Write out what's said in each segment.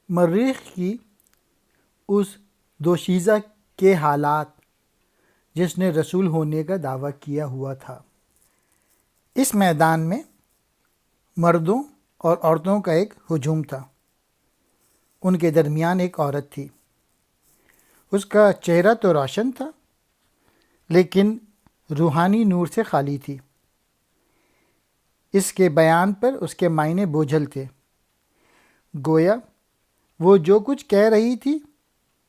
مریخ کی اس دوشیزہ کے حالات جس نے رسول ہونے کا دعویٰ کیا ہوا تھا۔ اس میدان میں مردوں اور عورتوں کا ایک ہجوم تھا۔ ان کے درمیان ایک عورت تھی۔ اس کا چہرہ تو روشن تھا لیکن روحانی نور سے خالی تھی۔ اس کے بیان پر اس کے معنی بوجھل تھے۔ گویا وہ جو کچھ کہہ رہی تھی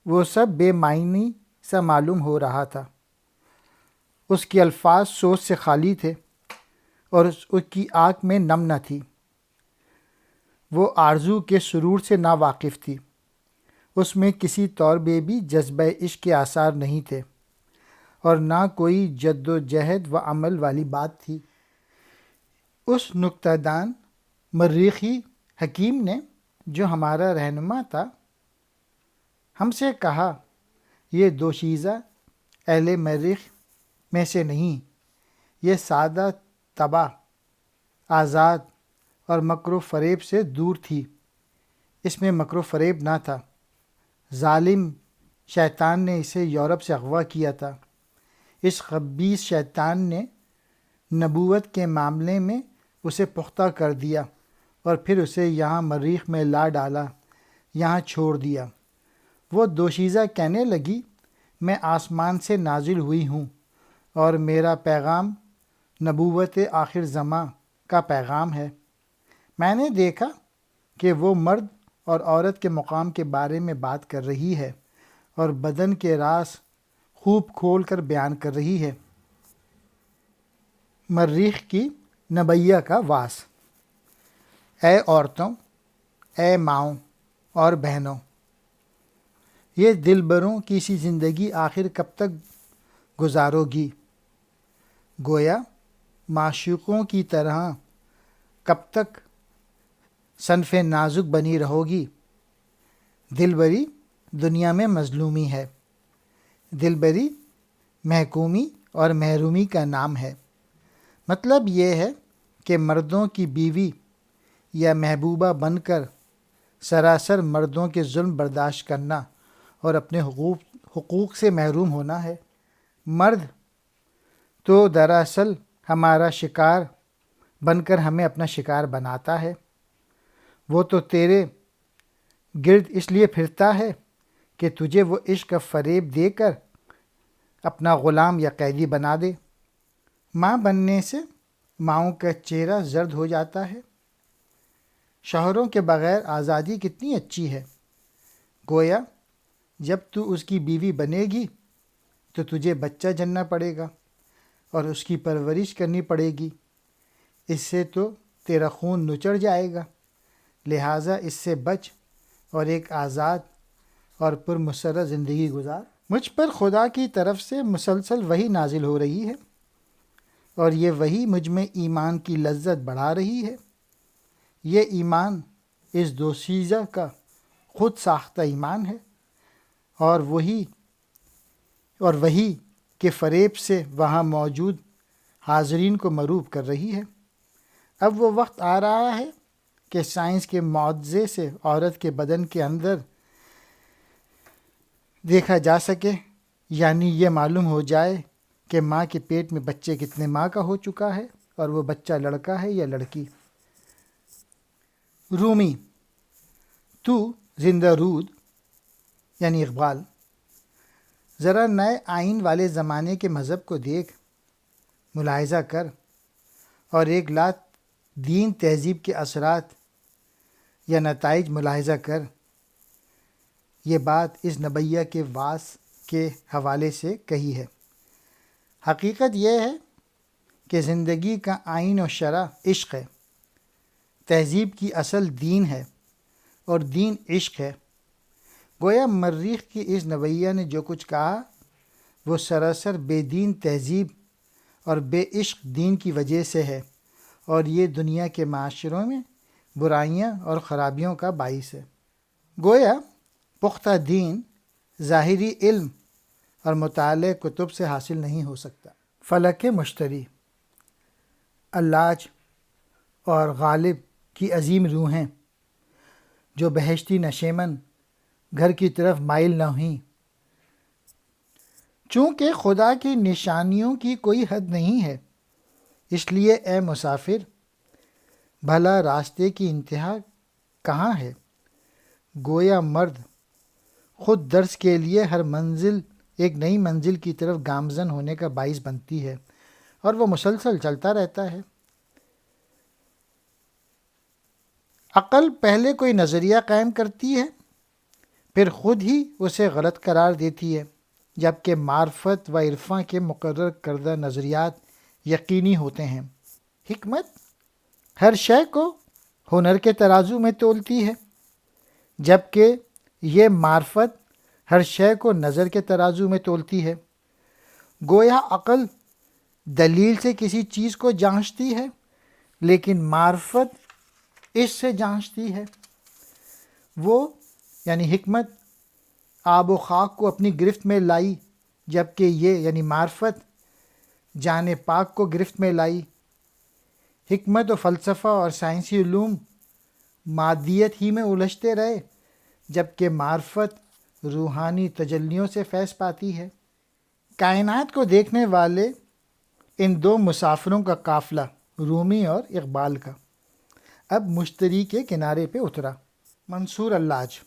وہ سب بے معنی سا معلوم ہو رہا تھا۔ اس کے الفاظ سوچ سے خالی تھے اور اس کی آنکھ میں نم نہ تھی۔ وہ آرزو کے سرور سے نا واقف تھی۔ اس میں کسی طور پہ بھی جذبہ عشق کے آثار نہیں تھے اور نہ کوئی جد و جہد و عمل والی بات تھی۔ اس نکتہ دان مریخی حکیم نے جو ہمارا رہنما تھا ہم سے کہا، یہ دوشیزہ اہل مریخ میں سے نہیں، یہ سادہ طبع، آزاد اور مکر و فریب سے دور تھی۔ اس میں مکر و فریب نہ تھا۔ ظالم شیطان نے اسے یورپ سے اغوا کیا تھا۔ اس خبیث شیطان نے نبوت کے معاملے میں اسے پختہ کر دیا اور پھر اسے یہاں مریخ میں لا ڈالا، یہاں چھوڑ دیا۔ وہ دوشیزہ کہنے لگی، میں آسمان سے نازل ہوئی ہوں اور میرا پیغام نبوت آخر زماں کا پیغام ہے۔ میں نے دیکھا کہ وہ مرد اور عورت کے مقام کے بارے میں بات کر رہی ہے اور بدن کے راز خوب کھول کر بیان کر رہی ہے۔ مریخ کی نبیہ کا واس۔ اے عورتوں، اے ماؤں اور بہنوں، یہ دلبروں کی سی زندگی آخر کب تک گزارو گی؟ گویا معشوقوں کی طرح کب تک صنف نازک بنی رہو گی؟ دلبری دنیا میں مظلومی ہے۔ دلبری محکومی اور محرومی کا نام ہے۔ مطلب یہ ہے کہ مردوں کی بیوی یا محبوبہ بن کر سراسر مردوں کے ظلم برداشت کرنا اور اپنے حقوق سے محروم ہونا ہے۔ مرد تو دراصل ہمارا شکار بن کر ہمیں اپنا شکار بناتا ہے۔ وہ تو تیرے گرد اس لیے پھرتا ہے کہ تجھے وہ عشق کا فریب دے کر اپنا غلام یا قیدی بنا دے۔ ماں بننے سے ماؤں کا چہرہ زرد ہو جاتا ہے۔ شوہروں کے بغیر آزادی کتنی اچھی ہے۔ گویا جب تو اس کی بیوی بنے گی تو تجھے بچہ جننا پڑے گا اور اس کی پرورش کرنی پڑے گی۔ اس سے تو تیرا خون نچڑ جائے گا، لہٰذا اس سے بچ اور ایک آزاد اور پرمسرت زندگی گزار۔ مجھ پر خدا کی طرف سے مسلسل وحی نازل ہو رہی ہے اور یہ وحی مجھ میں ایمان کی لذت بڑھا رہی ہے۔ یہ ایمان اس دوشیزہ کا خود ساختہ ایمان ہے اور وحی کے فریب سے وہاں موجود حاضرین کو مروب کر رہی ہے۔ اب وہ وقت آ رہا ہے کہ سائنس کے معجزے سے عورت کے بدن کے اندر دیکھا جا سکے، یعنی یہ معلوم ہو جائے کہ ماں کے پیٹ میں بچے کتنے ماہ کا ہو چکا ہے اور وہ بچہ لڑکا ہے یا لڑکی۔ رومی، تو زندہ رود یعنی اقبال، ذرا نئے آئین والے زمانے کے مذہب کو دیکھ، ملاحظہ کر اور ایک لا دین تہذیب کے اثرات یا نتائج ملاحظہ کر۔ یہ بات اس نبیہ کے واس کے حوالے سے کہی ہے۔ حقیقت یہ ہے کہ زندگی کا آئین و شرع عشق ہے۔ تہذیب کی اصل دین ہے اور دین عشق ہے۔ گویا مریخ کی اس نبیہ نے جو کچھ کہا وہ سراسر بے دین تہذیب اور بے عشق دین کی وجہ سے ہے اور یہ دنیا کے معاشروں میں برائیاں اور خرابیوں کا باعث ہے۔ گویا پختہ دین ظاہری علم اور مطالعہ کتب سے حاصل نہیں ہو سکتا۔ فلک مشتری، اللاج اور غالب کی عظیم روحیں جو بہشتی نشیمن گھر کی طرف مائل نہ ہوئیں۔ چونکہ خدا کی نشانیوں کی کوئی حد نہیں ہے، اس لیے اے مسافر، بھلا راستے کی انتہا کہاں ہے؟ گویا مرد خود درس کے لیے ہر منزل ایک نئی منزل کی طرف گامزن ہونے کا باعث بنتی ہے، اور وہ مسلسل چلتا رہتا ہے۔ عقل پہلے کوئی نظریہ قائم کرتی ہے، پھر خود ہی اسے غلط قرار دیتی ہے، جبکہ معرفت و عرفاں کے مقرر کردہ نظریات یقینی ہوتے ہیں۔ حکمت ہر شے کو ہنر کے ترازو میں تولتی ہے، جبکہ یہ معرفت ہر شے کو نظر کے ترازو میں تولتی ہے۔ گویا عقل دلیل سے کسی چیز کو جانچتی ہے، لیکن معرفت اس سے جانچتی ہے۔ وہ یعنی حکمت آب و خاک کو اپنی گرفت میں لائی، جبکہ یہ یعنی معرفت جان پاک کو گرفت میں لائی۔ حکمت و فلسفہ اور سائنسی علوم مادیت ہی میں الجھتے رہے، جبکہ معرفت روحانی تجلیوں سے فیض پاتی ہے۔ کائنات کو دیکھنے والے ان دو مسافروں کا قافلہ رومی اور اقبال کا اب مشتری کے کنارے پہ اترا۔ منصور اللاج۔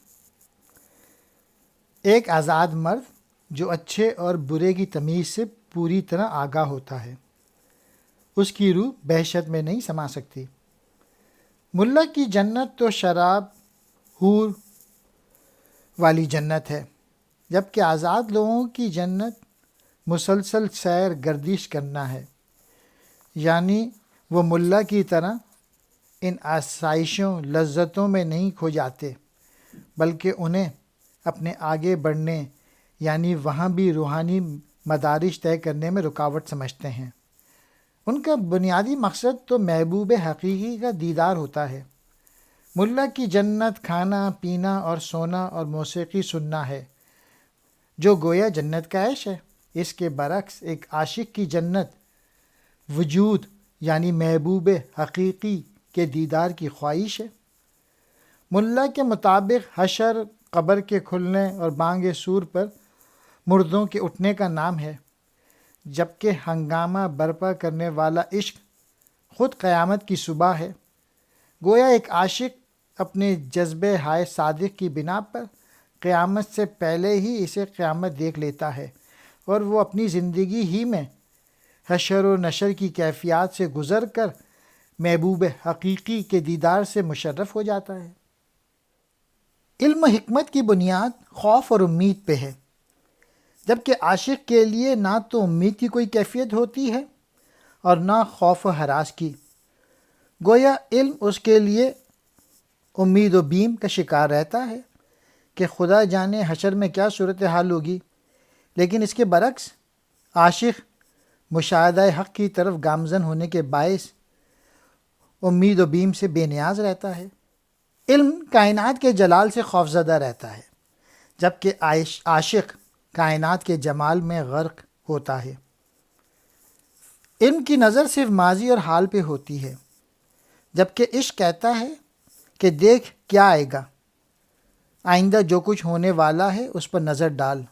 ایک آزاد مرد جو اچھے اور برے کی تمیز سے پوری طرح آگاہ ہوتا ہے، اس کی روح بحشت میں نہیں سما سکتی۔ ملا کی جنت تو شراب حور والی جنت ہے، جبکہ آزاد لوگوں کی جنت مسلسل سیر گردش کرنا ہے، یعنی وہ ملا کی طرح ان آسائشوں لذتوں میں نہیں کھو جاتے، بلکہ انہیں اپنے آگے بڑھنے یعنی وہاں بھی روحانی مدارج طے کرنے میں رکاوٹ سمجھتے ہیں۔ ان کا بنیادی مقصد تو محبوب حقیقی کا دیدار ہوتا ہے۔ ملا کی جنت کھانا پینا اور سونا اور موسیقی سننا ہے، جو گویا جنت کا عیش ہے۔ اس کے برعکس ایک عاشق کی جنت وجود یعنی محبوب حقیقی کے دیدار کی خواہش ہے۔ ملا کے مطابق حشر قبر کے کھلنے اور بانگ صور پر مردوں کے اٹھنے کا نام ہے، جبکہ ہنگامہ برپا کرنے والا عشق خود قیامت کی صبح ہے۔ گویا ایک عاشق اپنے جذبہ ہائے صادق کی بنا پر قیامت سے پہلے ہی اسے قیامت دیکھ لیتا ہے، اور وہ اپنی زندگی ہی میں حشر و نشر کی کیفیات سے گزر کر محبوب حقیقی کے دیدار سے مشرف ہو جاتا ہے۔ علم و حکمت کی بنیاد خوف اور امید پہ ہے، جبکہ عاشق کے لیے نہ تو امید کی کوئی کیفیت ہوتی ہے اور نہ خوف و ہراس کی۔ گویا علم اس کے لیے امید و بیم کا شکار رہتا ہے کہ خدا جانے حشر میں کیا صورتحال ہوگی، لیکن اس کے برعکس عاشق مشاہدہ حق کی طرف گامزن ہونے کے باعث امید و بیم سے بے نیاز رہتا ہے۔ علم کائنات کے جلال سے خوفزدہ رہتا ہے، جبکہ عاشق کائنات کے جمال میں غرق ہوتا ہے۔ علم کی نظر صرف ماضی اور حال پہ ہوتی ہے، جبکہ عشق کہتا ہے کہ دیکھ کیا آئے گا، آئندہ جو کچھ ہونے والا ہے اس پر نظر ڈال۔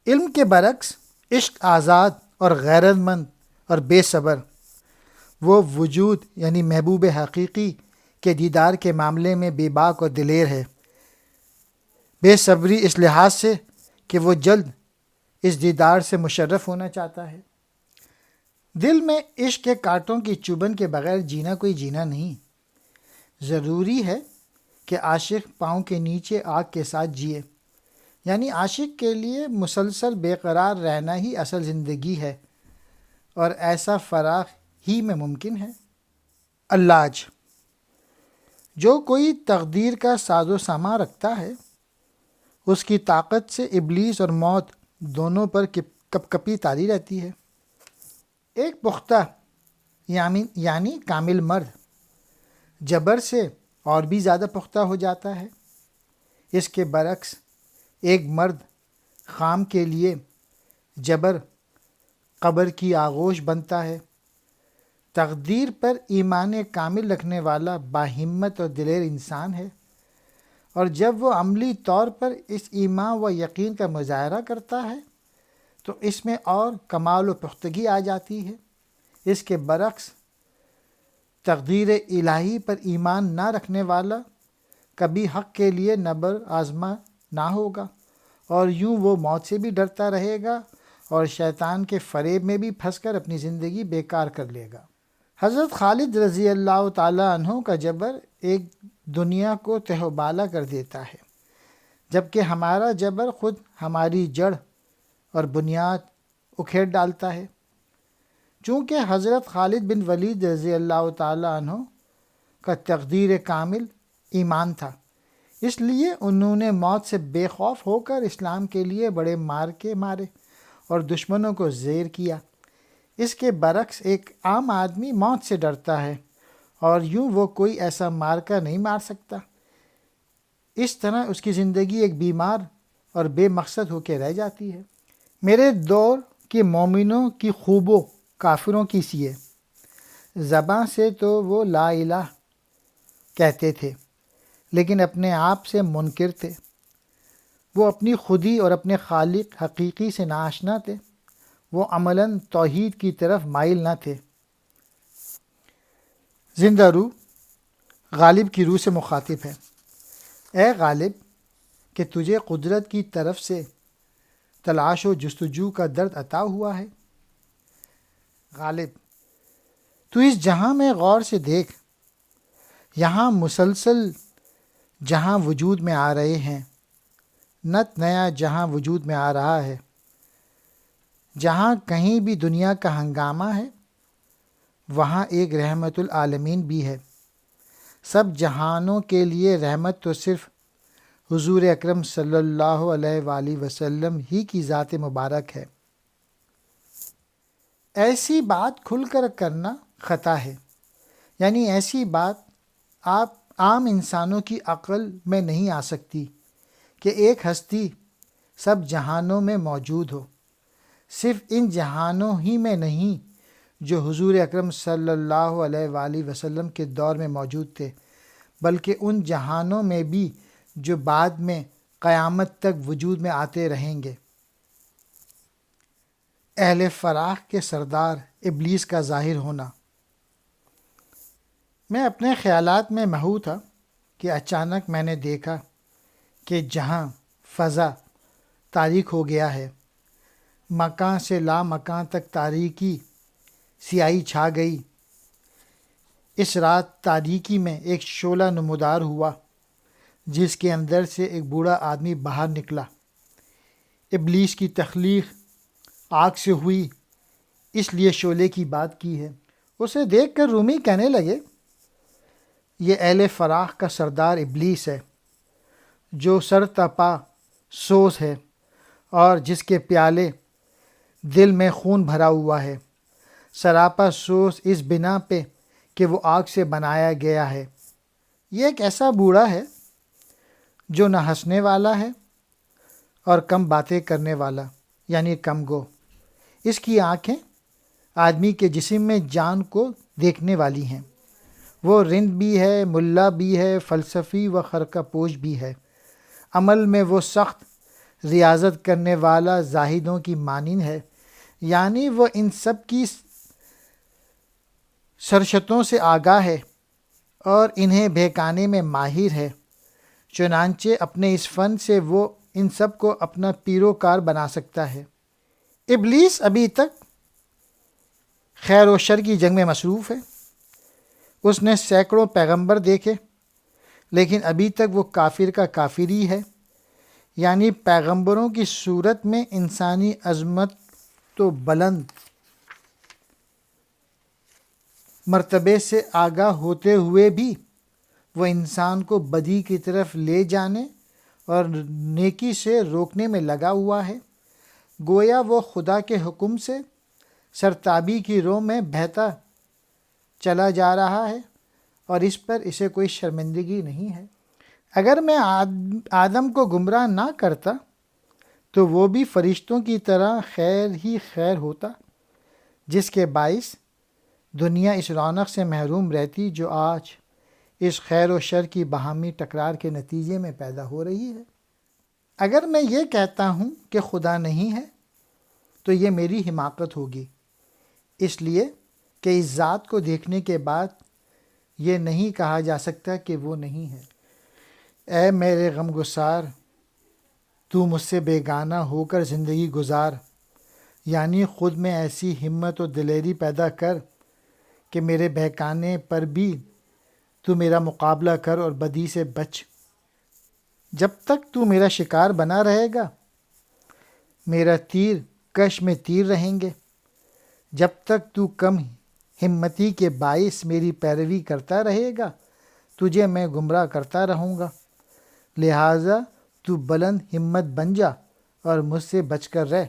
علم کے برعکس عشق آزاد اور غیرت مند اور بے صبر، وہ وجود یعنی محبوب حقیقی کے دیدار کے معاملے میں بے باک اور دلیر ہے۔ بے صبری اس لحاظ سے کہ وہ جلد اس دیدار سے مشرف ہونا چاہتا ہے۔ دل میں عشق کے کانٹوں کی چبھن کے بغیر جینا کوئی جینا نہیں۔ ضروری ہے کہ عاشق پاؤں کے نیچے آگ کے ساتھ جیے، یعنی عاشق کے لیے مسلسل بے قرار رہنا ہی اصل زندگی ہے، اور ایسا فراغ ہی میں ممکن ہے۔ اللاج۔ جو کوئی تقدیر کا ساز و سامان رکھتا ہے، اس کی طاقت سے ابلیس اور موت دونوں پر کپ کپی تاری رہتی ہے۔ ایک پختہ یعنی کامل مرد جبر سے اور بھی زیادہ پختہ ہو جاتا ہے۔ اس کے برعکس ایک مرد خام کے لیے جبر قبر کی آغوش بنتا ہے۔ تقدیر پر ایمان کامل رکھنے والا باہمت اور دلیر انسان ہے، اور جب وہ عملی طور پر اس ایمان و یقین کا مظاہرہ کرتا ہے تو اس میں اور کمال و پختگی آ جاتی ہے۔ اس کے برعکس تقدیر الہی پر ایمان نہ رکھنے والا کبھی حق کے لیے نبر آزما نہ ہوگا، اور یوں وہ موت سے بھی ڈرتا رہے گا اور شیطان کے فریب میں بھی پھنس کر اپنی زندگی بیکار کر لے گا۔ حضرت خالد رضی اللہ تعالیٰ عنہ کا جبر ایک دنیا کو تہ و بالا کر دیتا ہے، جبکہ ہمارا جبر خود ہماری جڑ اور بنیاد اکھیڑ ڈالتا ہے۔ چونکہ حضرت خالد بن ولید رضی اللہ تعالیٰ عنہ کا تقدیر کامل ایمان تھا، اس لیے انہوں نے موت سے بے خوف ہو کر اسلام کے لیے بڑے مارکے مارے اور دشمنوں کو زیر کیا۔ اس کے برعکس ایک عام آدمی موت سے ڈرتا ہے اور یوں وہ کوئی ایسا مارکا نہیں مار سکتا۔ اس طرح اس کی زندگی ایک بیمار اور بے مقصد ہو کے رہ جاتی ہے۔ میرے دور کے مومنوں کی خوبو کافروں کی سی ہے۔ زباں سے تو وہ لا الہ کہتے تھے، لیکن اپنے آپ سے منکر تھے۔ وہ اپنی خودی اور اپنے خالق حقیقی سے ناآشنا تھے۔ وہ عملاً توحید کی طرف مائل نہ تھے۔ زندہ روح غالب کی روح سے مخاطب ہے: اے غالب، کہ تجھے قدرت کی طرف سے تلاش و جستجو کا درد عطا ہوا ہے۔ غالب: تو اس جہاں میں غور سے دیکھ، یہاں مسلسل جہاں وجود میں آ رہے ہیں، نت نیا جہاں وجود میں آ رہا ہے۔ جہاں کہیں بھی دنیا کا ہنگامہ ہے، وہاں ایک رحمت العالمین بھی ہے۔ سب جہانوں کے لیے رحمت تو صرف حضور اکرم صلی اللہ علیہ وآلہ وسلم ہی کی ذات مبارک ہے۔ ایسی بات کھل کر کرنا خطا ہے، یعنی ایسی بات آپ عام انسانوں کی عقل میں نہیں آ سکتی کہ ایک ہستی سب جہانوں میں موجود ہو، صرف ان جہانوں ہی میں نہیں جو حضور اکرم صلی اللہ علیہ وآلہ وسلم کے دور میں موجود تھے، بلکہ ان جہانوں میں بھی جو بعد میں قیامت تک وجود میں آتے رہیں گے۔ اہل فراق کے سردار ابلیس کا ظاہر ہونا۔ میں اپنے خیالات میں محو تھا کہ اچانک میں نے دیکھا کہ جہاں فضا تاریک ہو گیا ہے، مکان سے لا مکان تک تاریکی سیاہی چھا گئی۔ اس رات تاریکی میں ایک شعلہ نمودار ہوا جس کے اندر سے ایک بوڑھا آدمی باہر نکلا۔ ابلیس کی تخلیق آگ سے ہوئی، اس لیے شعلے کی بات کی ہے۔ اسے دیکھ کر رومی کہنے لگے، یہ اہل فراق کا سردار ابلیس ہے، جو سر تپا سوز ہے اور جس کے پیالے دل میں خون بھرا ہوا ہے، سراپا سوز اس بنا پہ کہ وہ آگ سے بنایا گیا ہے۔ یہ ایک ایسا بوڑھا ہے جو نہ ہنسنے والا ہے اور کم باتیں کرنے والا، یعنی کم گو۔ اس کی آنکھیں آدمی کے جسم میں جان کو دیکھنے والی ہیں۔ وہ رند بھی ہے، ملا بھی ہے، فلسفی و خرقہ پوش بھی ہے۔ عمل میں وہ سخت ریاضت کرنے والا زاہدوں کی مانند ہے، یعنی وہ ان سب کی سرشتوں سے آگاہ ہے اور انہیں بہکانے میں ماہر ہے۔ چنانچہ اپنے اس فن سے وہ ان سب کو اپنا پیروکار بنا سکتا ہے۔ ابلیس ابھی تک خیر و شر کی جنگ میں مصروف ہے۔ اس نے سینکڑوں پیغمبر دیکھے، لیکن ابھی تک وہ کافر کا کافر ہی ہے، یعنی پیغمبروں کی صورت میں انسانی عظمت تو بلند مرتبے سے آگاہ ہوتے ہوئے بھی وہ انسان کو بدی کی طرف لے جانے اور نیکی سے روکنے میں لگا ہوا ہے۔ گویا وہ خدا کے حکم سے سرتابی کی رو میں بہتا چلا جا رہا ہے اور اس پر اسے کوئی شرمندگی نہیں ہے۔ اگر میں آدم کو گمراہ نہ کرتا تو وہ بھی فرشتوں کی طرح خیر ہی خیر ہوتا، جس کے باعث دنیا اس رونق سے محروم رہتی جو آج اس خیر و شر کی باہمی ٹکرار کے نتیجے میں پیدا ہو رہی ہے۔ اگر میں یہ کہتا ہوں کہ خدا نہیں ہے تو یہ میری حماقت ہوگی، اس لیے کہ اس ذات کو دیکھنے کے بعد یہ نہیں کہا جا سکتا کہ وہ نہیں ہے۔ اے میرے غم گسار، تو مجھ سے بیگانہ ہو کر زندگی گزار، یعنی خود میں ایسی ہمت و دلیری پیدا کر کہ میرے بہکانے پر بھی تو میرا مقابلہ کر اور بدی سے بچ۔ جب تک تو میرا شکار بنا رہے گا، میرا تیر کش میں تیر رہیں گے۔ جب تک تو کم ہمتی کے باعث میری پیروی کرتا رہے گا، تجھے میں گمراہ کرتا رہوں گا۔ لہٰذا تو بلند ہمت بن جا اور مجھ سے بچ کر رہ۔